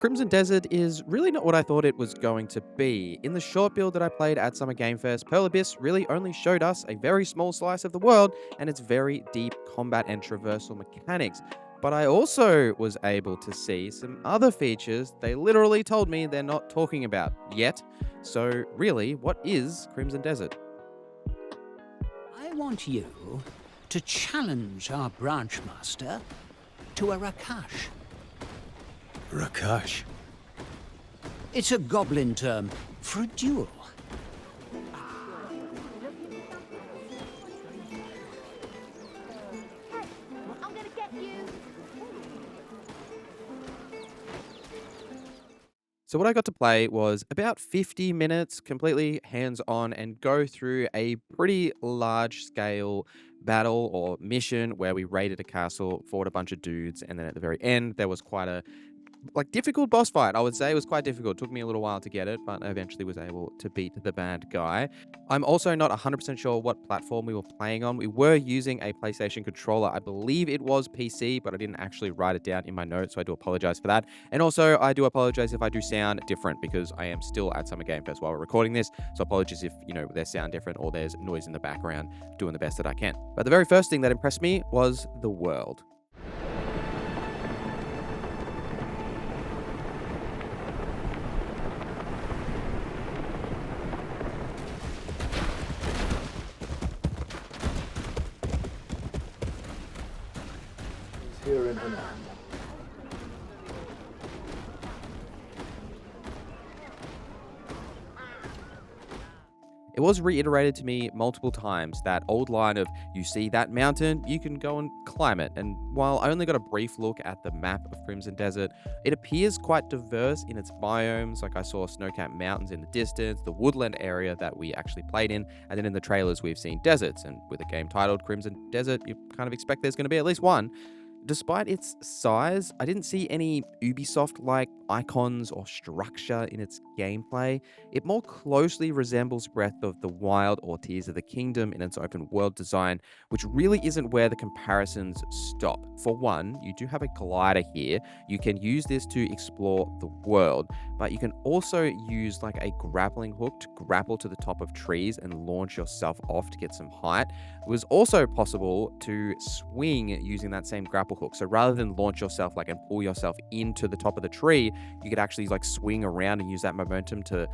Crimson Desert is really not what I thought it was going to be. In the short build that I played at Summer Game Fest, Pearl Abyss really only showed us a very small slice of the world and its very deep combat and traversal mechanics. But I also was able to see some other features they literally told me they're not talking about yet. So, really, what is Crimson Desert? I want you to challenge our branch master to a Rakash. Rakash. It's a goblin term for a duel. I'm gonna get you. So what I got to play was about 50 minutes, completely hands-on, and go through a pretty large-scale battle or mission where we raided a castle, fought a bunch of dudes, and then at the very end, there was quite a difficult boss fight. I would say it was quite difficult. It took me a little while to get it, but I eventually was able to beat the bad guy. I'm also not 100% sure what platform we were playing on. We were using a PlayStation controller. I believe it was PC, but I didn't actually write it down in my notes, so I do apologize for that. And also, I do apologize if I do sound different because I am still at Summer Game Fest while we're recording this. So apologies if, there's sound different or there's noise in the background, doing the best that I can. But the very first thing that impressed me was the world. Here in Hanan. It was reiterated to me multiple times, that old line of, you see that mountain, you can go and climb it. And while I only got a brief look at the map of Crimson Desert, it appears quite diverse in its biomes. Like I saw snow-capped mountains in the distance, the woodland area that we actually played in, and then in the trailers we've seen deserts. And with a game titled Crimson Desert, you kind of expect there's going to be at least one. Despite its size, I didn't see any Ubisoft-like icons or structure in its gameplay. It more closely resembles Breath of the Wild or Tears of the Kingdom in its open world design, which really isn't where the comparisons stop. For one, you do have a glider here. You can use this to explore the world, but you can also use like a grappling hook to grapple to the top of trees and launch yourself off to get some height. It was also possible to swing using that same grapple hook. So rather than launch yourself and pull yourself into the top of the tree, you could actually swing around and use that momentum to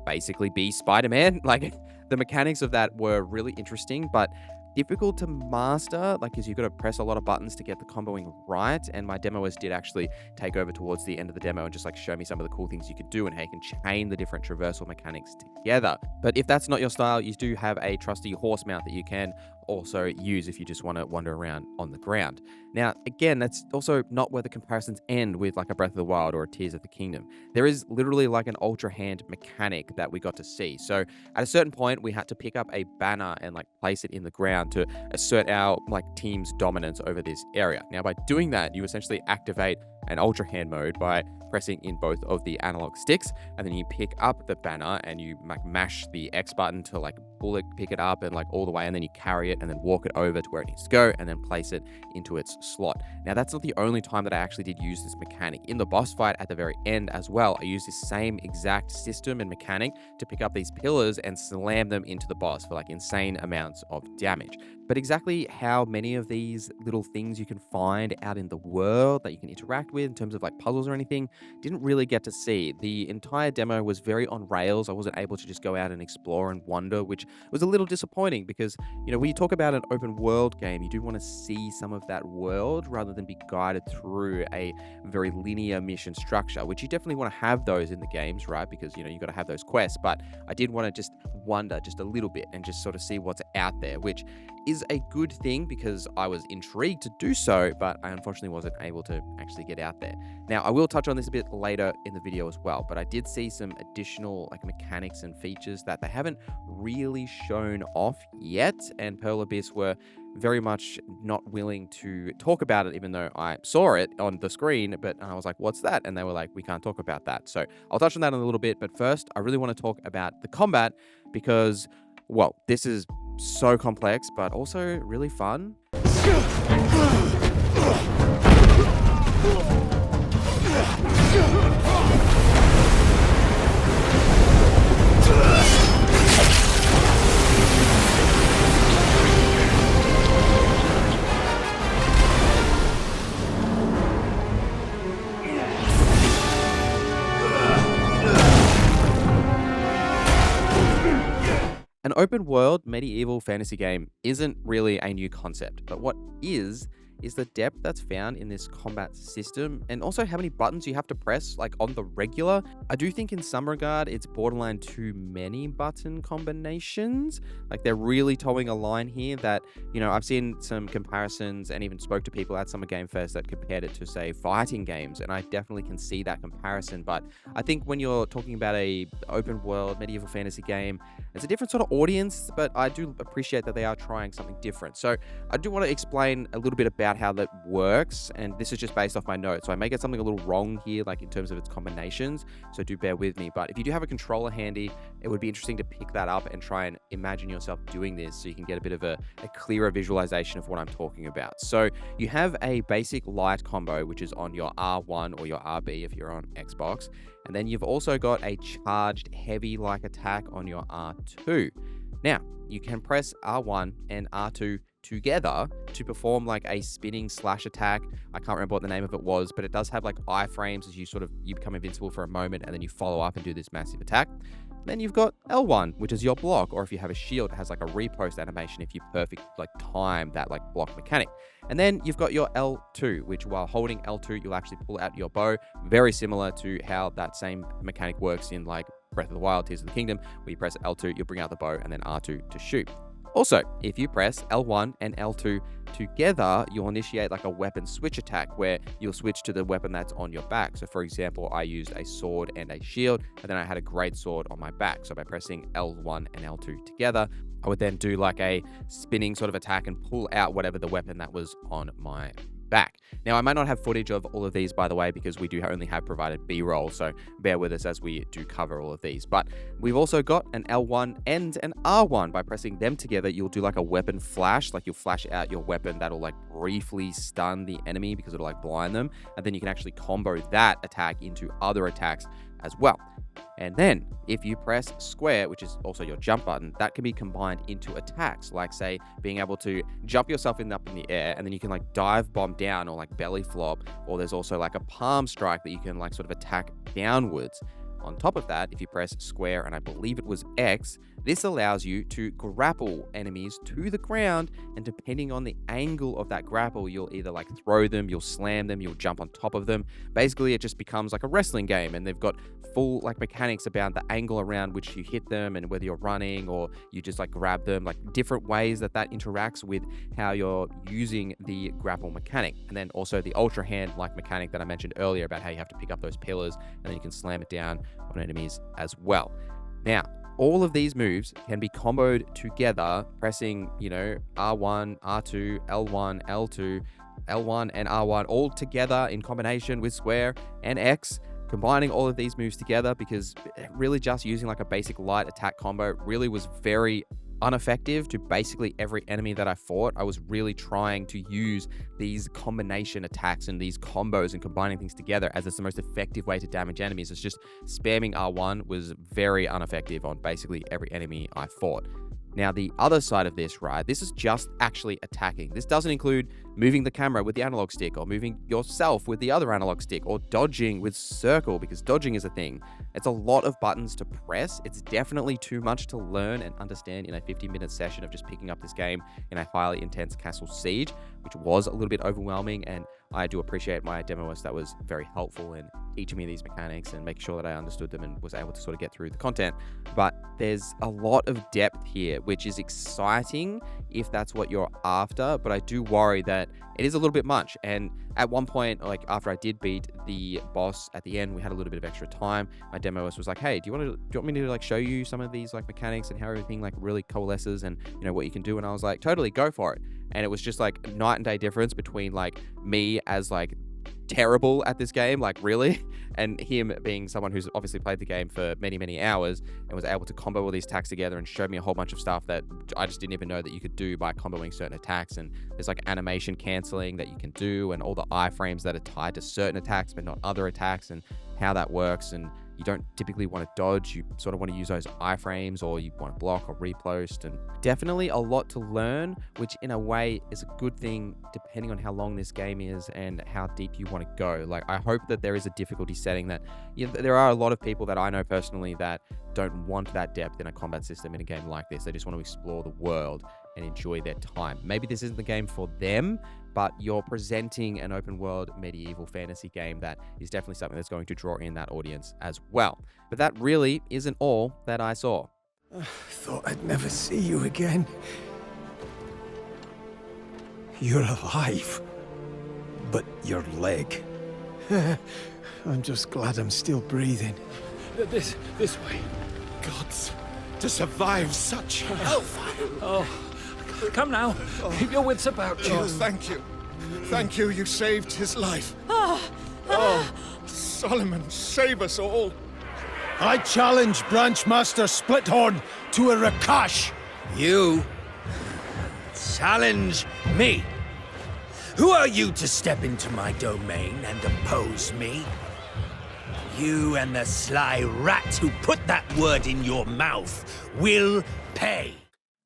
basically be Spider-Man. The mechanics of that were really interesting, but difficult to master, because you've got to press a lot of buttons to get the comboing right. And my demoers did actually take over towards the end of the demo and just show me some of the cool things you could do and how you can chain the different traversal mechanics together. But if that's not your style, you do have a trusty horse mount that you can also use if you just want to wander around on the ground. Now, again, that's also not where the comparisons end with a Breath of the Wild or a Tears of the Kingdom. There is literally an ultra hand mechanic that we got to see. So at a certain point, we had to pick up a banner and place it in the ground to assert our team's dominance over this area. Now, by doing that, you essentially activate an ultra hand mode by pressing in both of the analog sticks, and then you pick up the banner and you mash the X button to bullet pick it up and all the way, and then you carry it and then walk it over to where it needs to go and then place it into its slot. Now, that's not the only time that I actually did use this mechanic. In the boss fight at the very end as well, I used this same exact system and mechanic to pick up these pillars and slam them into the boss for insane amounts of damage. But exactly how many of these little things you can find out in the world that you can interact with in terms of puzzles or anything, didn't really get to see. The entire demo was very on rails. I wasn't able to just go out and explore and wander, which was a little disappointing because, when you talk about an open world game, you do want to see some of that world rather than be guided through a very linear mission structure, which you definitely want to have those in the games, right? Because, you got to have those quests. But I did want to just wander just a little bit and just sort of see what's out there, which is a good thing because I was intrigued to do so, but I unfortunately wasn't able to actually get out there. Now, I will touch on this a bit later in the video as well, but I did see some additional mechanics and features that they haven't really shown off yet, and Pearl Abyss were very much not willing to talk about it, even though I saw it on the screen, but I was like, what's that? And they were like, we can't talk about that. So I'll touch on that in a little bit, but first, I really want to talk about the combat because, well, this is so complex, but also really fun. An open world medieval fantasy game isn't really a new concept, but what is the depth that's found in this combat system and also how many buttons you have to press like on the regular. I do think in some regard it's borderline too many button combinations. Like they're really towing a line here that, I've seen some comparisons and even spoke to people at Summer Game Fest that compared it to say fighting games, and I definitely can see that comparison. But I think when you're talking about a open world medieval fantasy game, it's a different sort of audience, but I do appreciate that they are trying something different. So I do want to explain a little bit about how that works, and this is just based off my notes, so I may get something a little wrong here, like in terms of its combinations, so do bear with me. But if you do have a controller handy, it would be interesting to pick that up and try and imagine yourself doing this so you can get a bit of a clearer visualization of what I'm talking about. So you have a basic light combo, which is on your R1 or your RB if you're on Xbox, and then you've also got a charged heavy like attack on your R2. Now, you can press R1 and R2 together to perform like a spinning slash attack. I can't remember what the name of it was, but it does have like iframes as you become invincible for a moment and then you follow up and do this massive attack. Then you've got L1, which is your block, or if you have a shield, it has like a repost animation if you perfect like time that like block mechanic. And then you've got your L2, which while holding L2, you'll actually pull out your bow, very similar to how that same mechanic works in like Breath of the Wild, Tears of the Kingdom, where you press L2, you'll bring out the bow, and then R2 to shoot. Also, if you press L1 and L2 together, you'll initiate like a weapon switch attack where you'll switch to the weapon that's on your back. So for example, I used a sword and a shield, and then I had a great sword on my back. So by pressing L1 and L2 together, I would then do like a spinning sort of attack and pull out whatever the weapon that was on my back. Now, I might not have footage of all of these, by the way, because we do only have provided B-roll, so bear with us as we do cover all of these. But we've also got an L1 and an R1. By pressing them together, you'll do like a weapon flash, like you'll flash out your weapon that'll like briefly stun the enemy because it'll like blind them, and then you can actually combo that attack into other attacks as well. And then if you press square, which is also your jump button, that can be combined into attacks, like say being able to jump yourself up in the air, and then you can like dive bomb down or like belly flop, or there's also like a palm strike that you can like sort of attack downwards. On top of that, if you press square and I believe it was X, this allows you to grapple enemies to the ground, and depending on the angle of that grapple, you'll either like throw them, you'll slam them, you'll jump on top of them. Basically, it just becomes like a wrestling game, and they've got full like mechanics about the angle around which you hit them and whether you're running or you just like grab them, like different ways that interacts with how you're using the grapple mechanic. And then also the ultra hand like mechanic that I mentioned earlier about how you have to pick up those pillars and then you can slam it down on enemies as well. Now, all of these moves can be comboed together, pressing, R1, R2, L1, L2, L1 and R1 all together in combination with square and X, combining all of these moves together, because really just using like a basic light attack combo really was very ineffective to basically every enemy that I fought. I was really trying to use these combination attacks and these combos and combining things together as it's the most effective way to damage enemies. It's just spamming R1 was very ineffective on basically every enemy I fought. Now, the other side of this, right, this is just actually attacking. This doesn't include moving the camera with the analog stick or moving yourself with the other analog stick or dodging with circle, because dodging is a thing. It's a lot of buttons to press. It's definitely too much to learn and understand in a 50-minute session of just picking up this game in a highly intense castle siege, which was a little bit overwhelming, and I do appreciate my demoist that was very helpful in teaching me these mechanics and making sure that I understood them and was able to sort of get through the content. But there's a lot of depth here, which is exciting if that's what you're after, but I do worry that it is a little bit much. And at one point, like after I did beat the boss at the end, we had a little bit of extra time. My demoist was like, hey, do you want me to like show you some of these like mechanics and how everything like really coalesces and what you can do? And I was like, totally, go for it. And it was just like night and day difference between like me as like terrible at this game, like really, and him being someone who's obviously played the game for many hours and was able to combo all these attacks together and show me a whole bunch of stuff that I just didn't even know that you could do by comboing certain attacks. And there's like animation canceling that you can do and all the iframes that are tied to certain attacks but not other attacks and how that works. And You don't typically want to dodge. You sort of want to use those iframes, or you want to block or repost. And definitely a lot to learn, which in a way is a good thing depending on how long this game is and how deep you want to go. Like, I hope that there is a difficulty setting that, there are a lot of people that I know personally that don't want that depth in a combat system in a game like this. They just want to explore the world and enjoy their time. Maybe this isn't the game for them, but you're presenting an open world medieval fantasy game that is definitely something that's going to draw in that audience as well. But that really isn't all that I saw. Thought I'd never see you again. You're alive. But your leg. I'm just glad I'm still breathing. This way. Gods, to survive such hellfire. Oh, come now. Keep your wits about you. Oh, thank you. Thank you, you saved his life. Oh, Solomon, save us all. I challenge Branchmaster Splithorn to a Rakash. You challenge me? Who are you to step into my domain and oppose me? You and the sly rat who put that word in your mouth will pay.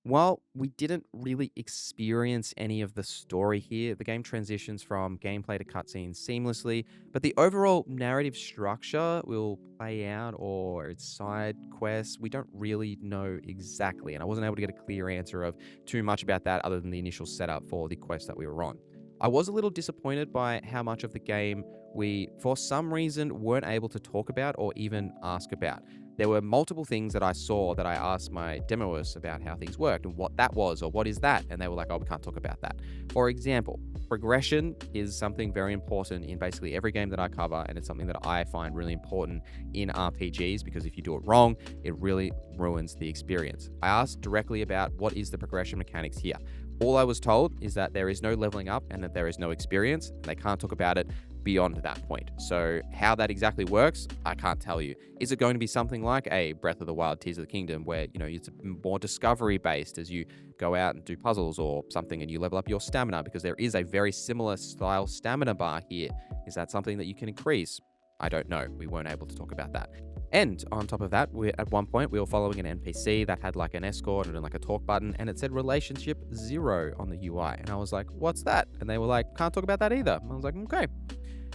While we didn't really experience any of the story here, the game transitions from gameplay to cutscenes seamlessly, but the overall narrative structure will play out, or its side quests, we don't really know exactly, and I wasn't able to get a clear answer of too much about that other than the initial setup for the quest that we were on. I was a little disappointed by how much of the game we, for some reason, weren't able to talk about or even ask about. There were multiple things that I saw that I asked my demoers about how things worked and what that was, or what is that? And they were like, oh, we can't talk about that. For example, progression is something very important in basically every game that I cover, and it's something that I find really important in RPGs, because if you do it wrong, it really ruins the experience. I asked directly about what is the progression mechanics here. All I was told is that there is no leveling up and that there is no experience, and they can't talk about it beyond that point. So how that exactly works, I can't tell you. Is it going to be something like a Breath of the Wild, Tears of the Kingdom, where, it's more discovery based as you go out and do puzzles or something and you level up your stamina, because there is a very similar style stamina bar here. Is that something that you can increase? I don't know. We weren't able to talk about that. And on top of that, at one point we were following an NPC that had like an escort and like a talk button, and it said relationship 0 on the UI. And I was like, what's that? And they were like, can't talk about that either. I was like, okay.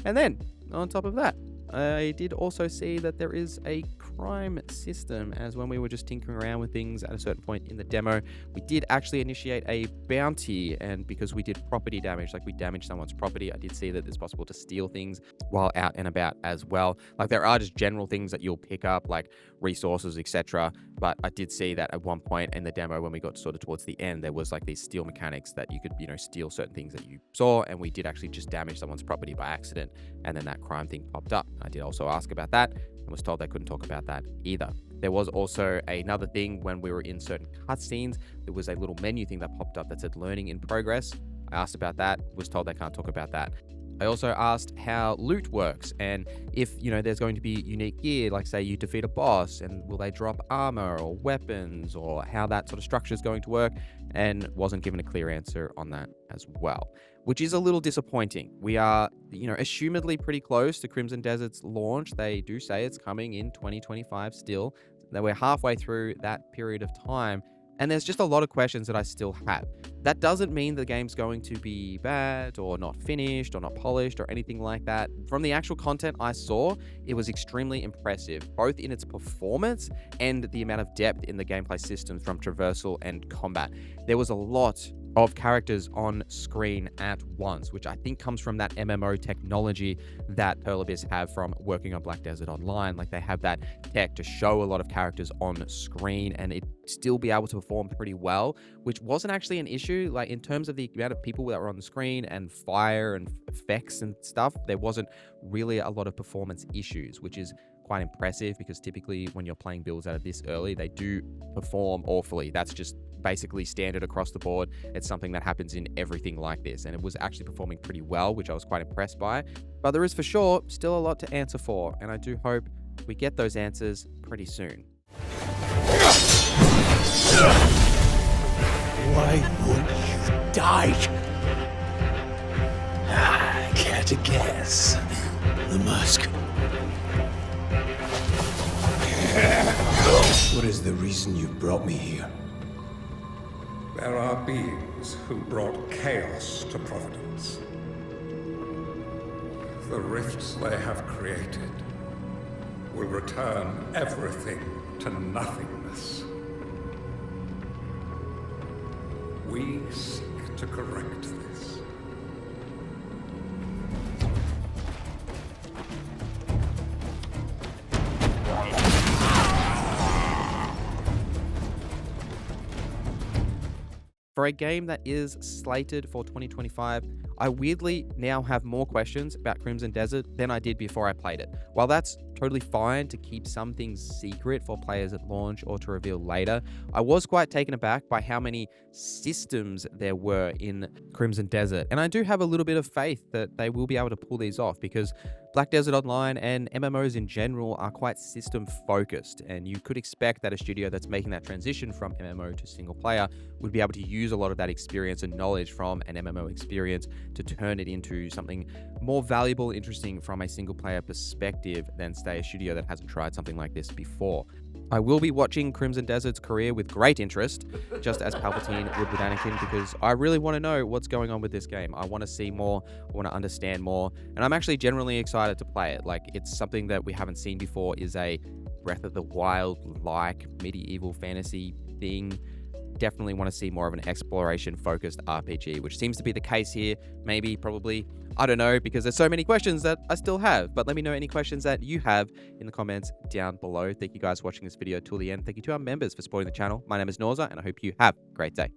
And then on top of that, I did also see that there is a crime system, as when we were just tinkering around with things at a certain point in the demo, we did actually initiate a bounty, and because we did property damage, like we damaged someone's property, I did see that it's possible to steal things while out and about as well. Like, there are just general things that you'll pick up, like resources, etc. But I did see that at one point in the demo, when we got sort of towards the end, there was like these steal mechanics that you could, steal certain things that you saw, and we did actually just damage someone's property by accident, and then that crime thing popped up. I did also ask about that and was told they couldn't talk about that either. There was also another thing when we were in certain cutscenes. There was a little menu thing that popped up that said learning in progress. I asked about that, was told they can't talk about that. I also asked how loot works, and if, there's going to be unique gear, like say you defeat a boss, and will they drop armor or weapons, or how that sort of structure is going to work, and wasn't given a clear answer on that as well, which is a little disappointing. We are, assumedly pretty close to Crimson Desert's launch. They do say it's coming in 2025 still, that we're halfway through that period of time, and there's just a lot of questions that I still have. That doesn't mean the game's going to be bad or not finished or not polished or anything like that. From the actual content I saw, it was extremely impressive, both in its performance and the amount of depth in the gameplay systems from traversal and combat. There was a lot of characters on screen at once, which I think comes from that MMO technology that Pearl Abyss have from working on Black Desert Online. Like, they have that tech to show a lot of characters on screen and it still be able to perform pretty well, which wasn't actually an issue. Like, in terms of the amount of people that were on the screen and fire and effects and stuff, there wasn't really a lot of performance issues, which is quite impressive, because typically when you're playing builds out of this early, they do perform awfully. That's just basically standard across the board. It's something that happens in everything like this, and it was actually performing pretty well, which I was quite impressed by. But there is for sure still a lot to answer for, and I do hope we get those answers pretty soon. Why won't you die? Care to guess? The mask. the reason you brought me here? There are beings who brought chaos to Providence. The rifts they have created will return everything to nothingness. We seek to correct this. For a game that is slated for 2025, I weirdly now have more questions about Crimson Desert than I did before I played it. While that's totally fine to keep some things secret for players at launch or to reveal later, I was quite taken aback by how many systems there were in Crimson Desert. And I do have a little bit of faith that they will be able to pull these off, because Black Desert Online and MMOs in general are quite system focused, and you could expect that a studio that's making that transition from MMO to single player would be able to use a lot of that experience and knowledge from an MMO experience to turn it into something more valuable, interesting from a single player perspective than, say, a studio that hasn't tried something like this before. I will be watching Crimson Desert's career with great interest, just as Palpatine would with Anakin, because I really want to know what's going on with this game. I want to see more, I want to understand more, and I'm actually genuinely excited to play it. Like, it's something that we haven't seen before, is a Breath of the Wild-like medieval fantasy thing. Definitely want to see more of an exploration-focused RPG, which seems to be the case here. Maybe, probably, I don't know, because there's so many questions that I still have. But let me know any questions that you have in the comments down below. Thank you guys for watching this video till the end. Thank you to our members for supporting the channel. My name is Norza, and I hope you have a great day.